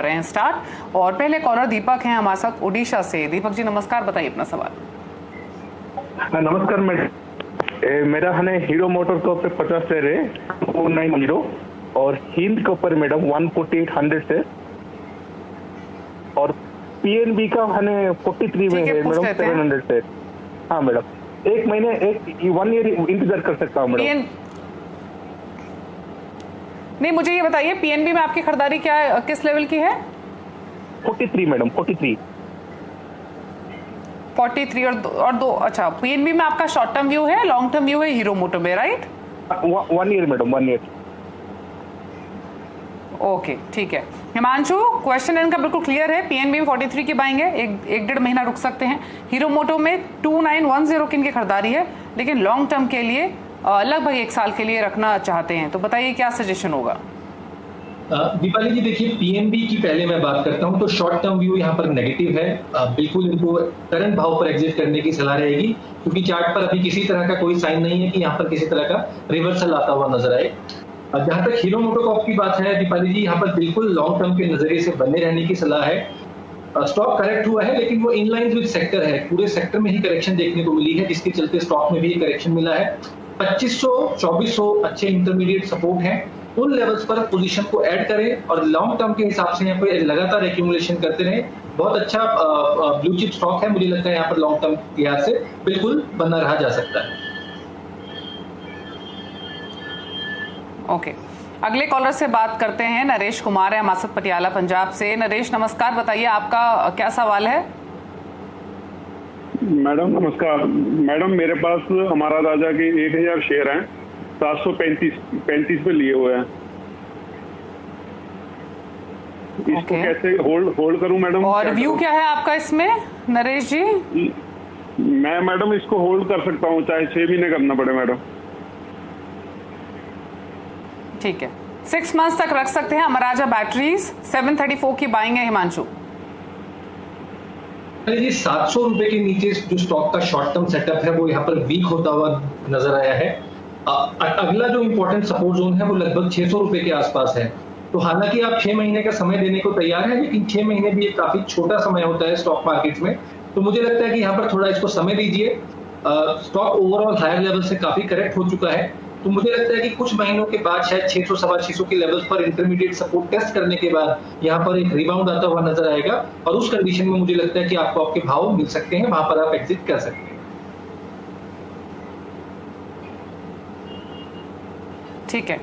रहे हैं स्टार्ट। और पहले कॉलर दीपक हैं हमारे साथ उड़ीसा से। दीपक जी नमस्कार, बताइए अपना सवाल। नमस्कार मैडम, मेरा है हीरो मोटर के ऊपर 50 शेयर है 490 और हिंद के ऊपर मैडम 148 से और पीएनबी का है 43 में है मैडम 700 से। हाँ मैडम, एक महीने 1 ईयर इंतजार कर सकता हूँ मैडम। नहीं, मुझे ये बताइए पीएनबी में आपकी खरीदारी क्या किस लेवल की है? 43 मैडम, 43 और दो। अच्छा, पीएनबी में आपका शॉर्ट टर्म व्यू है, लॉन्ग टर्म व्यू है हीरो मोटो में, right? 1 year madam, 1 year. Okay, ठीक है। हिमांशु, क्वेश्चन इनका बिल्कुल क्लियर है। पीएनबी में 43 की बाइंग है, एक डेढ़ महीना रुक सकते हैं। हीरो मोटो में 2910 की इनकी खरीदारी है, लेकिन लॉन्ग टर्म के लिए लगभग 1 साल के लिए रखना चाहते हैं। तो बताइए क्या सजेशन होगा? दीपाली जी देखिए, पीएनबी की पहले मैं बात करता हूं तो शॉर्ट टर्म व्यू यहां पर नेगेटिव है। बिल्कुल इनको करंट भाव पर एग्जिट करने की सलाह रहेगी, क्योंकि चार्ट पर अभी किसी तरह का कोई साइन नहीं है कि यहां पर किसी तरह का रिवर्सल आता हुआ नजर आए। जहां तक हीरो मोटोकॉर्प की बात है दीपाली जी, यहाँ पर बिल्कुल लॉन्ग टर्म के नजरिए से बने रहने की सलाह है। स्टॉक करेक्ट हुआ है, लेकिन वो इनलाइन विद सेक्टर है, पूरे सेक्टर में ही करेक्शन देखने को मिली है, जिसके चलते स्टॉक में भी करेक्शन मिला है। 2500 2400 अच्छे इंटरमीडिएट सपोर्ट हैं, उन लेवल्स पर पोजीशन को ऐड करें और लॉन्ग टर्म के हिसाब से यहाँ पे लगातार एक्यूमुलेशन करते रहें। बहुत अच्छा ब्लू चिप स्टॉक है, मुझे लगता है यहाँ पर लॉन्ग टर्म के लिहाज से बिल्कुल बना रहा जा सकता है। ओके, अगले कॉलर से बात करते हैं। नरेश कुमार है हमारे साथ पटियाला पंजाब से। नरेश नमस्कार, बताइए आपका क्या सवाल है? मैडम नमस्कार। मैडम मेरे पास हमारा राजा के 1000 शेयर हैं, 735 पे लिए हुए हैं। इसको कैसे होल्ड करूं मैडम? और व्यू क्या है आपका इसमें नरेश जी? मैं मैडम इसको होल्ड कर सकता हूं, चाहे 6 महीने करना पड़े मैडम। ठीक है, 6 मंथ्स तक रख सकते हैं। अमराजा बैटरीज 734 की बाइंग है। हिमांशु जी, 700 रुपए के नीचे जो स्टॉक का शॉर्ट टर्म सेटअप है वो यहाँ पर वीक होता हुआ नजर आया है। अगला जो इंपॉर्टेंट सपोर्ट जोन है वो लगभग 600 रुपए के आसपास है। तो हालांकि आप 6 महीने का समय देने को तैयार है, लेकिन 6 महीने भी एक काफी छोटा समय होता है स्टॉक मार्केट में। तो मुझे लगता है कि यहाँ पर थोड़ा इसको समय दीजिए। स्टॉक ओवरऑल हायर लेवल से काफी करेक्ट हो चुका है, तो मुझे लगता है कि कुछ महीनों के बाद शायद 600 सवा 600 के लेवल्स पर इंटरमीडिएट सपोर्ट टेस्ट करने के बाद यहाँ पर एक रिबाउंड आता हुआ नजर आएगा, और उस कंडीशन में मुझे लगता है कि आपको आपके भाव मिल सकते हैं, वहां पर आप एग्जिट कर सकते हैं। ठीक है,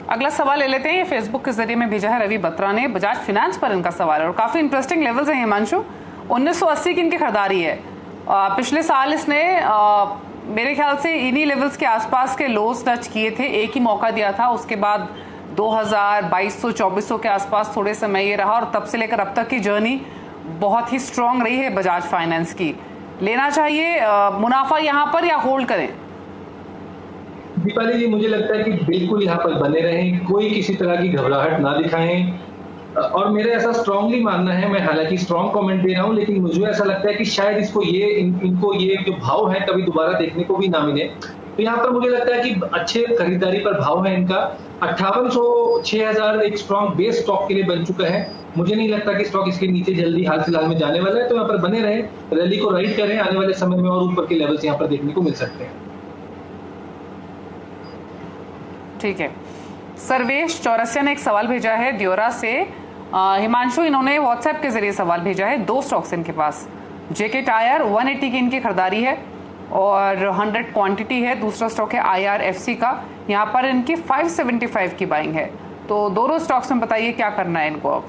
अगला सवाल ले लेते हैं। ये फेसबुक के जरिए में भेजा है रवि बत्रा ने। बजाज फाइनेंस पर इनका सवाल है और काफी इंटरेस्टिंग लेवल्स हैं हिमांशु। 1980 की इनकी खरीदारी है। पिछले साल इसने मेरे ख्याल से इन्हीं लेवल्स के आसपास के लोज टच किए थे, एक ही मौका दिया था। उसके बाद 2000 2200 2400 के आसपास थोड़े समय ये रहा, और तब से लेकर अब तक की जर्नी बहुत ही स्ट्रांग रही है बजाज फाइनेंस की। लेना चाहिए मुनाफा यहाँ पर या होल्ड करें? दीपाली जी, मुझे लगता है कि बिल्कुल यहाँ पर बने रहें, कोई किसी तरह की घबराहट ना दिखाएं। और मेरा ऐसा स्ट्रांगली मानना है, मैं हालांकि स्ट्रांग कमेंट दे रहा हूं, लेकिन मुझे ऐसा लगता है कि शायद इसको इनको ये जो भाव है कभी दोबारा देखने को भी ना मिले। तो यहाँ पर मुझे लगता है कि अच्छे खरीदारी पर भाव है इनका। 5800 6000 एक स्ट्रांग बेस स्टॉक के लिए बन चुका है। मुझे नहीं लगता कि स्टॉक इसके नीचे जल्दी हाल फिलहाल में जाने वाला है, तो यहाँ पर बने रहे, रैली को राइड करें। आने वाले समय में और ऊपर के लेवल्स यहाँ पर देखने को मिल सकते हैं। ठीक है, सर्वेश चौरसिया ने एक सवाल भेजा है ड्योरा से। हिमांशु, इन्होंने व्हाट्सएप के जरिए सवाल भेजा है। 2 स्टॉक्स इनके पास। जेके टायर 180 की इनकी खरीदारी है और 100 क्वांटिटी है। दूसरा स्टॉक है IRFC का, यहाँ पर इनकी 575 की बाइंग है। तो दोनों स्टॉक्स में बताइए क्या करना है इनको अब?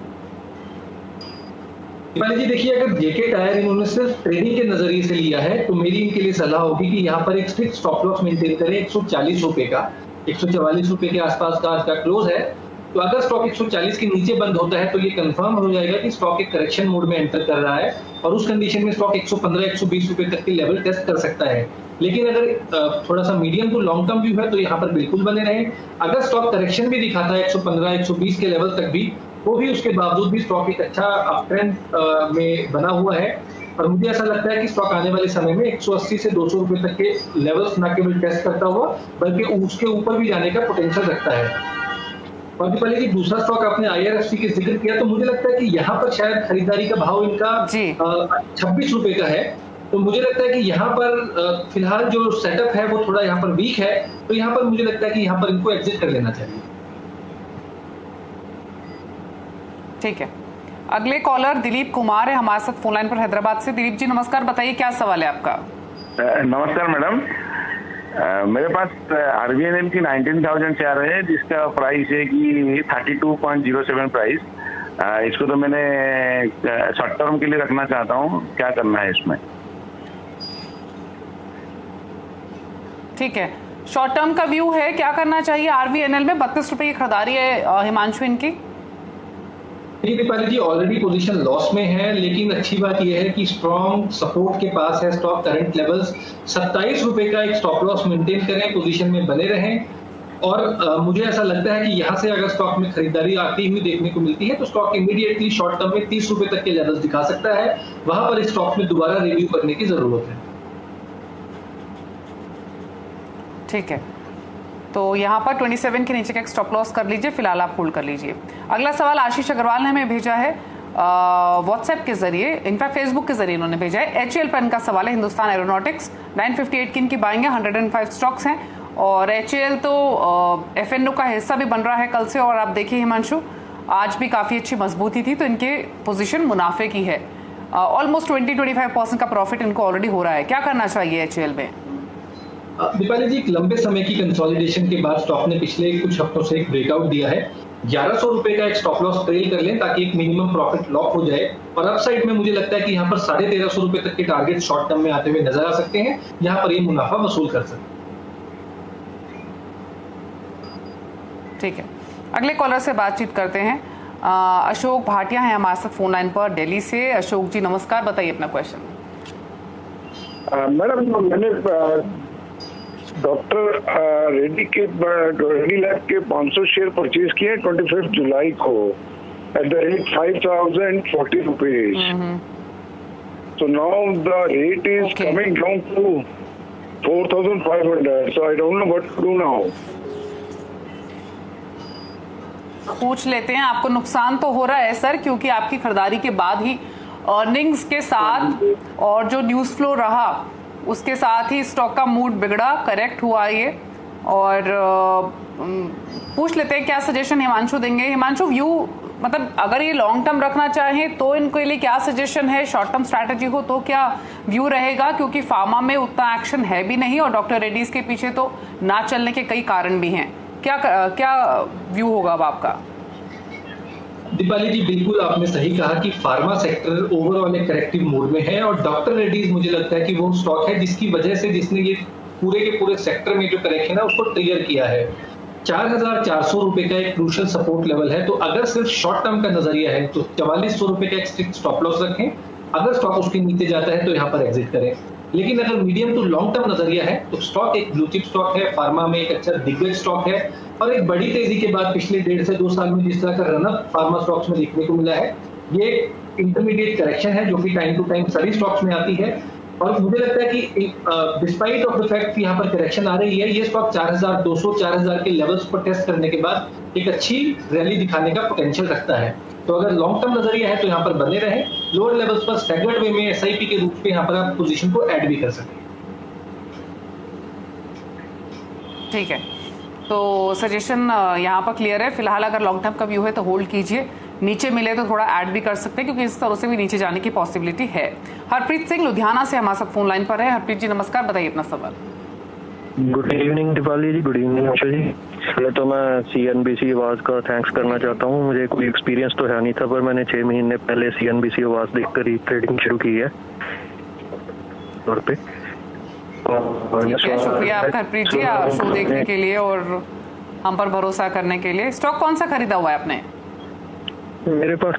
जी देखिए, अगर जेके टायर इन्होंने सिर्फ ट्रेडिंग के नजरिए से लिया है तो मेरी इनके लिए सलाह होगी कि यहाँ पर एक स्ट्रिक्ट स्टॉप लॉस मेंटेन करें 140 रुपए का। 144 रुपए के आसपास का आज का क्लोज है। तो अगर स्टॉक 140 के नीचे बंद होता है तो ये कंफर्म हो जाएगा कि स्टॉक एक करेक्शन मोड में एंटर कर रहा है, और उस कंडीशन में स्टॉक 115 120 रुपए तक के लेवल टेस्ट कर सकता है। लेकिन अगर थोड़ा सा medium to long term view है तो यहाँ पर बिल्कुल बने रहे। अगर स्टॉक करेक्शन भी दिखाता है 115 120 के लेवल तक भी, तो भी उसके बावजूद भी स्टॉक एक अच्छा अपट्रेंड में बना हुआ है, और मुझे ऐसा लगता है कि स्टॉक आने वाले समय में 180 से 200 रुपए तक के लेवल्स न केवल टेस्ट करता हुआ बल्कि उसके ऊपर भी जाने का पोटेंशियल रखता है। और दीपाली जी, दूसरा स्टॉक आपने IRFC के जिक्र किया, तो मुझे लगता है कि यहाँ पर शायद खरीदारी का भाव इनका 26 रुपए का है। तो मुझे लगता है कि यहाँ पर फिलहाल जो सेटअप है वो थोड़ा यहाँ पर वीक है, तो यहाँ पर मुझे लगता है कि यहाँ पर इनको एग्जिट कर लेना चाहिए। ठीक है, अगले कॉलर दिलीप कुमार है हमारे साथ फोन लाइन पर हैदराबाद से। दिलीप जी नमस्कार, बताइए क्या सवाल है आपका। नमस्कार मैडम, मेरे पास RVNL की 19,000 शेयर है जिसका प्राइस है कि 32.07 प्राइस। इसको तो मैंने शॉर्ट टर्म के लिए रखना चाहता हूँ, क्या करना है इसमें? ठीक है, शॉर्ट टर्म का व्यू है, क्या करना चाहिए? RVNL में 32 रुपए की खरीदारी है हिमांशु इनकी। दीपाली जी, ऑलरेडी पोजीशन लॉस में है, लेकिन अच्छी बात यह है कि स्ट्रॉन्ग सपोर्ट के पास है स्टॉक। करंट लेवल्स 27 रुपए का एक स्टॉप लॉस मेंटेन करें, पोजीशन में बने रहें। और मुझे ऐसा लगता है कि यहाँ से अगर स्टॉक में खरीदारी आती हुई देखने को मिलती है तो स्टॉक इमीडिएटली शॉर्ट टर्म में 30 रुपए तक के लेवल्स दिखा सकता है। वहां पर इस स्टॉक में दोबारा रिव्यू करने की जरूरत है। ठीक है, तो यहाँ पर 27 के नीचे का एक स्टॉप लॉस कर लीजिए, फिलहाल आप होल्ड कर लीजिए। अगला सवाल आशीष अग्रवाल ने हमें भेजा है व्हाट्सएप के जरिए, इनफैक्ट फेसबुक के जरिए इन्होंने भेजा है। HAL पेन का सवाल है, हिंदुस्तान एरोनॉटिक्स 958 की इनकी बाइंग है, 105 स्टॉक्स हैं और HAL तो FNO का हिस्सा भी बन रहा है कल से। और आप देखिए हिमांशु, आज भी काफी अच्छी मजबूती थी, तो इनके पोजीशन मुनाफे की है। ऑलमोस्ट 20-25% का प्रॉफिट इनको ऑलरेडी हो रहा है। क्या करना चाहिए HAL में? दीपाली जी, एक लंबे समय की कंसोलिडेशन के बाद स्टॉक ने पिछले कुछ हफ्तों से एक ब्रेकआउट दिया है। 1100 रुपए का एक स्टॉप लॉस ट्रेल कर लें ताकि एक मिनिमम प्रॉफिट लॉक हो जाए। और अपसाइड में मुझे लगता है कि यहाँ पर 1350 रुपए तक के टारगेट शॉर्ट टर्म में आते हुए नजर आ सकते हैं, यहाँ पर ये मुनाफा वसूल कर सकते हैं। ठीक है, अगले कॉलर से बातचीत करते हैं। अशोक भाटिया हैं हमारे साथ फोन लाइन पर दिल्ली से। अशोक जी नमस्कार, बताइए अपना क्वेश्चन। मैडम, मैंने डॉक्टर रेड्डी लैब के 500 शेयर परचेज किए 25 जुलाई को at the rate 5,040 rupees. So now the rate is coming down to 4,500. So I don't know what to do now. पूछ लेते हैं, आपको नुकसान तो हो रहा है सर, क्योंकि आपकी खरीदारी के बाद ही अर्निंग्स के साथ और जो न्यूज फ्लो रहा उसके साथ ही स्टॉक का मूड बिगड़ा, करेक्ट हुआ ये। और पूछ लेते हैं क्या सजेशन हिमांशु देंगे। हिमांशु, व्यू मतलब अगर ये लॉन्ग टर्म रखना चाहें तो इनके लिए क्या सजेशन है? शॉर्ट टर्म स्ट्रैटेजी हो तो क्या व्यू रहेगा? क्योंकि फार्मा में उतना एक्शन है भी नहीं और डॉक्टर रेड्डीज के पीछे तो ना चलने के कई कारण भी हैं। क्या व्यू होगा अब आपका? दीपाली जी, बिल्कुल आपने सही कहा कि फार्मा सेक्टर ओवरऑल एक करेक्टिव मोड में है और डॉक्टर रेड्डीज मुझे लगता है कि वो स्टॉक है जिसकी वजह से जिसने ये पूरे के पूरे सेक्टर में जो करेक्शन है उसको ट्रिगर किया है। 4,400 रुपए का एक क्रूशियल सपोर्ट लेवल है, तो अगर सिर्फ शॉर्ट टर्म का नजरिया है तो 4400 रुपए का एक स्ट्रिक्ट स्टॉप लॉस रखें। अगर स्टॉक उसके नीचे जाता है तो यहाँ पर एग्जिट करें। लेकिन अगर मीडियम टू लॉन्ग टर्म नजरिया है तो स्टॉक एक ब्लू चिप स्टॉक है, फार्मा में एक अच्छा दिग्गज स्टॉक है और एक बड़ी तेजी के बाद पिछले 1.5 से 2 साल में जिस तरह का रनअप फार्मा स्टॉक्स में देखने को मिला है, ये इंटरमीडिएट करेक्शन है जो कि टाइम टू टाइम सभी स्टॉक्स में आती है। और मुझे लगता है कि डिस्पाइट ऑफ द फैक्ट कि यहाँ पर करेक्शन आ रही है, ये स्टॉक 4,200 4,000 के लेवल्स पर टेस्ट करने के बाद एक अच्छी रैली दिखाने का पोटेंशियल रखता है। तो अगर लॉन्ग टर्म नजरिया है तो यहाँ पर बने रहे, लोअर लेवल्स पर स्टैगर्ड वे में SIP के रूप में यहाँ पर आप पोजीशन को ऐड भी कर सकते हैं। ठीक है, तो सजेशन यहाँ पर क्लियर है। फिलहाल अगर लॉन्ग टर्म का व्यू है तो होल्ड कीजिए, नीचे मिले तो थोड़ा ऐड भी कर सकते हैं क्योंकि इस तरह से भी नीचे जाने की पॉसिबिलिटी है। हरप्रीत सिंह लुधियाना से हमारे साथ फोन लाइन पर है। हरप्रीत जी नमस्कार, बताइए अपना सवाल। गुड इवनिंग दीपाली जी। Good evening Asha ji. पहले तो मैं CNBC आवाज का थैंक्स करना चाहता हूँ। मुझे कोई एक्सपीरियंस तो है नहीं था, पर मैंने 6 महीने पहले CNBC आवाज देखकर ही ट्रेडिंग शुरू की है तौर पे। शुक्रिया आपका हरप्रीत जी, शो देखने के लिए और हम पर भरोसा करने के लिए। स्टॉक कौन सा खरीदा हुआ है आपने? मेरे पास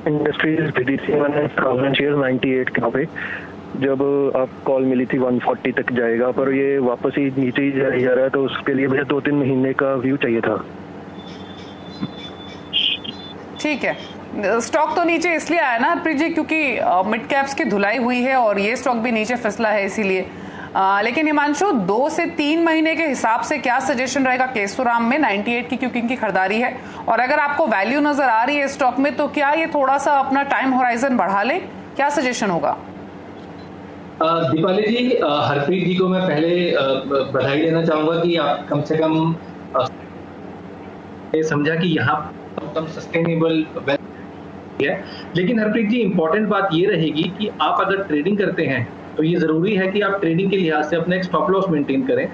इंडस्ट्रीज BDC मैंने 1000 शेयर 98 के पे, जब आप कॉल मिली थी 140 तक जाएगा, पर ये वापस ही नीचे ही जा रहा है, तो उसके लिए मुझे 2-3 महीने का व्यू चाहिए था। ठीक है, स्टॉक तो नीचे इसलिए आया ना हरप्रीत जी क्योंकि मिड कैप्स की धुलाई हुई है और ये स्टॉक भी नीचे फिसला है, इसीलिए लेकिन हिमांशु 2 से 3 महीने के हिसाब से क्या सजेशन रहेगा केशोराम में? 98 की क्योंकि इनकी खरीदारी है, और अगर आपको वैल्यू नजर आ रही है स्टॉक में तो क्या ये थोड़ा सा अपना टाइम होराइजन बढ़ा ले? क्या सजेशन होगा? दीपाली जी, हरप्रीत जी को मैं पहले बधाई देना चाहूंगा कि आप कम से कम समझा कि यहाँ कम सस्टेनेबल है। लेकिन हरप्रीत जी, इंपॉर्टेंट बात ये रहेगी कि आप अगर ट्रेडिंग करते हैं तो ये जरूरी है कि आप ट्रेडिंग के लिहाज से अपना एक स्टॉप लॉस मेंटेन करें।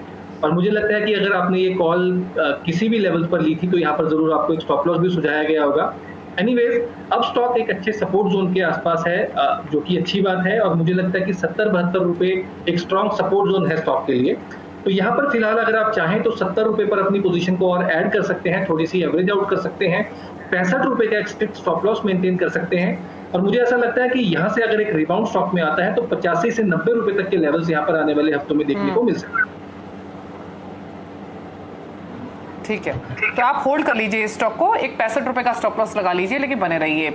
और मुझे लगता है कि अगर आपने ये कॉल किसी भी लेवल पर ली थी तो यहाँ पर जरूर आपको एक स्टॉप लॉस भी सुझाया गया होगा। एनीवेज, अब स्टॉक एक अच्छे सपोर्ट जोन के आसपास है, जो कि अच्छी बात है, और मुझे लगता है कि 70-72 रुपए एक स्ट्रॉन्ग सपोर्ट जोन है स्टॉक के लिए। तो यहाँ पर फिलहाल अगर आप चाहें तो 70 रुपए पर अपनी पोजीशन को और ऐड कर सकते हैं, थोड़ी सी एवरेज आउट कर सकते हैं, 65 रुपए का एक स्ट्रिक्ट स्टॉप लॉस मेंटेन कर सकते हैं। और मुझे ऐसा लगता है कि यहाँ से अगर एक रिबाउंड स्टॉक में आता है तो 85 से 90 रुपए तक के लेवल्स यहाँ पर आने वाले हफ्तों में देखने को मिल सकते हैं। ठीक है, तो आप होल्ड कर लीजिए इस स्टॉक को, एक 65 रुपए का स्टॉप लॉस लगा लीजिए, लेकिन बने रहिए।